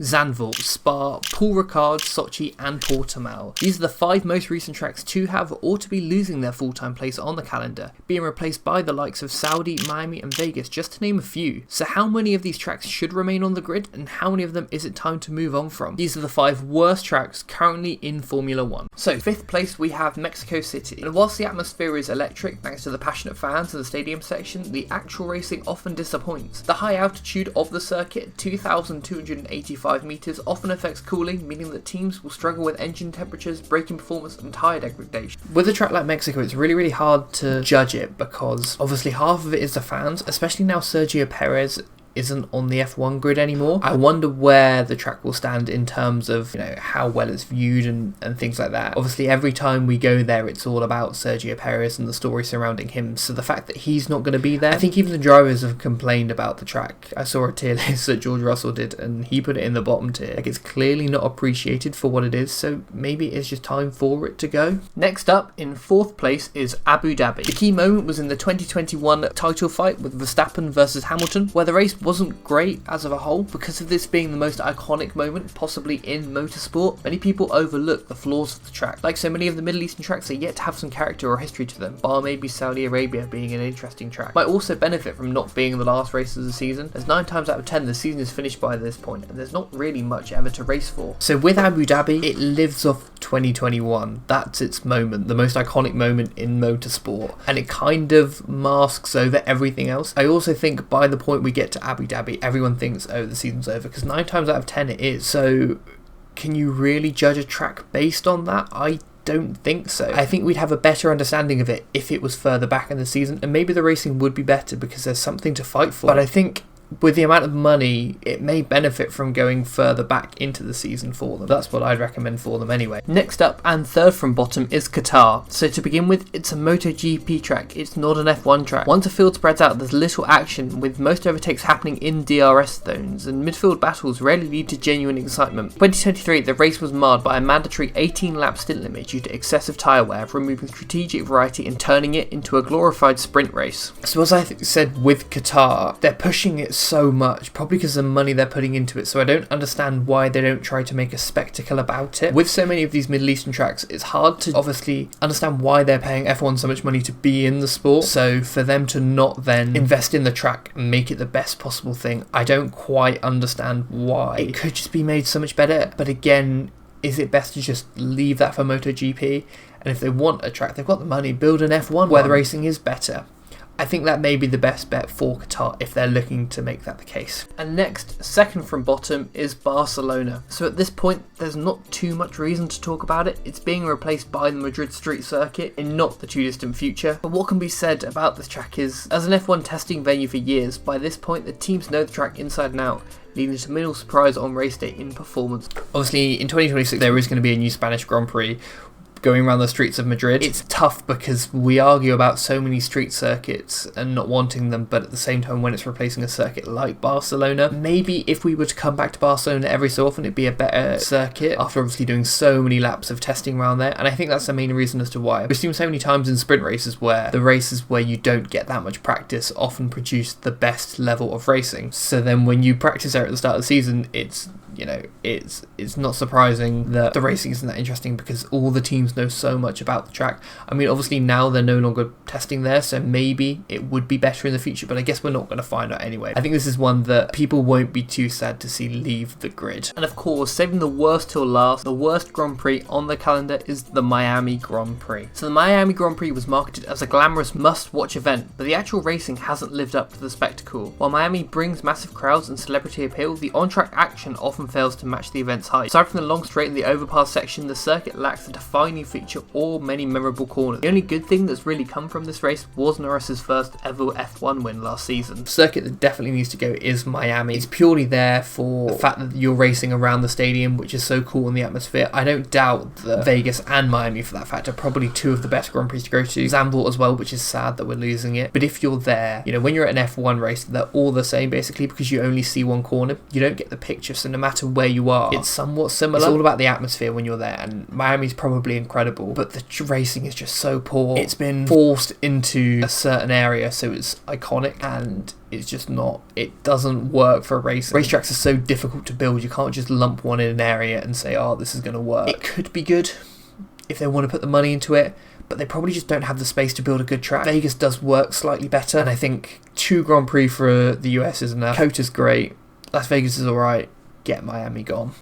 Zandvoort, Spa, Paul Ricard, Sochi and Portimao. These are the 5 most recent tracks to have or to be losing their full-time place on the calendar, being replaced by the likes of Saudi, Miami and Vegas, just to name a few. So how many of these tracks should remain on the grid and how many of them is it time to move on from? These are the 5 worst tracks currently in Formula 1. So 5th place we have Mexico City, and whilst the atmosphere is electric thanks to the passionate fans and the stadium section, the actual racing often disappoints. The high altitude of the circuit, 2,285 meters, often affects cooling, meaning that teams will struggle with engine temperatures, braking performance and tyre degradation. With a track like Mexico, it's really hard to judge it because obviously half of it is the fans, especially now Sergio Perez isn't on the F1 grid anymore. I wonder where the track will stand in terms of, how well it's viewed and things like that. Obviously every time we go there it's all about Sergio Perez and the story surrounding him, so the fact that he's not going to be there, I think even the drivers have complained about the track. I saw a tier list that George Russell did and he put it in the bottom tier. Like, it's clearly not appreciated for what it is, so maybe it's just time for it to go. Next up in 4th place is Abu Dhabi. The key moment was in the 2021 title fight with Verstappen versus Hamilton, where the race wasn't great as of a whole. Because of this being the most iconic moment possibly in motorsport, many people overlook the flaws of the track. Like so many of the Middle Eastern tracks, are yet to have some character or history to them, bar maybe Saudi Arabia being an interesting track. Might also benefit from not being the last race of the season, as 9 times out of 10 the season is finished by this point and there's not really much ever to race for. So with Abu Dhabi, it lives off 2021. That's its moment, the most iconic moment in motorsport, and it kind of masks over everything else. I also think by the point we get to Abu Dhabi, everyone thinks, oh, the season's over, because 9 times out of 10 it is. So can you really judge a track based on that? I don't think so. I think we'd have a better understanding of it if it was further back in the season, and maybe the racing would be better because there's something to fight for. But I think with the amount of money, it may benefit from going further back into the season for them. That's what I'd recommend for them anyway. Next up, and third from bottom, is Qatar. So to begin with, it's a MotoGP track, it's not an F1 track. Once a field spreads out, there's little action, with most overtakes happening in DRS zones, and midfield battles rarely lead to genuine excitement. 2023, the race was marred by a mandatory 18-lap stint limit due to excessive tyre wear, removing strategic variety and turning it into a glorified sprint race. So as I said with Qatar, they're pushing it so much, probably because of the money they're putting into it, so I don't understand why they don't try to make a spectacle about it. With so many of these Middle Eastern tracks, it's hard to obviously understand why they're paying F1 so much money to be in the sport, so for them to not then invest in the track and make it the best possible thing, I don't quite understand why. It could just be made so much better, but again, is it best to just leave that for MotoGP? And if they want a track, they've got the money, build an F1 where the racing is better. I think that may be the best bet for Qatar if they're looking to make that the case. And next, second from bottom, is Barcelona. So at this point, there's not too much reason to talk about it. It's being replaced by the Madrid street circuit in not the too distant future. But what can be said about this track is, as an F1 testing venue for years, by this point the teams know the track inside and out, leading to minimal surprise on race day in performance. Obviously, in 2026 there is going to be a new Spanish Grand Prix going around the streets of Madrid. It's tough because we argue about so many street circuits and not wanting them, but at the same time when it's replacing a circuit like Barcelona, maybe if we were to come back to Barcelona every so often it'd be a better circuit after obviously doing so many laps of testing around there, and I think that's the main reason as to why. We've seen so many times in sprint races where the races where you don't get that much practice often produce the best level of racing, so then when you practice there at the start of the season, it's not surprising that the racing isn't that interesting because all the teams know so much about the track. I mean, obviously now they're no longer testing there, so maybe it would be better in the future, but I guess we're not going to find out anyway. I think this is one that people won't be too sad to see leave the grid. And of course, saving the worst till last, the worst Grand Prix on the calendar is the Miami Grand Prix. So the Miami Grand Prix was marketed as a glamorous must-watch event, but the actual racing hasn't lived up to the spectacle. While Miami brings massive crowds and celebrity appeal, the on-track action often fails to match the event's hype. Aside from the long straight and the overpass section, the circuit lacks a defining feature or many memorable corners. The only good thing that's really come from this race was Norris's first ever F1 win last season. The circuit that definitely needs to go is Miami. It's purely there for the fact that you're racing around the stadium, which is so cool in the atmosphere. I don't doubt that Vegas and Miami, for that fact, are probably two of the best Grand Prix to go to. Zandvoort as well, which is sad that we're losing it. But if you're there, when you're at an F1 race, they're all the same basically because you only see one corner. You don't get the picture, so no matter matter where you are, it's somewhat similar. It's all about the atmosphere when you're there, and Miami's probably incredible, but the racing is just so poor. It's been forced into a certain area, so it's iconic, and it's just not, it doesn't work for racing. Racetracks are so difficult to build, you can't just lump one in an area and say, oh, this is going to work. It could be good if they want to put the money into it, but they probably just don't have the space to build a good track. Vegas does work slightly better, and I think 2 Grand Prix for the US is enough. COTA's great, Las Vegas is alright, get Miami gone.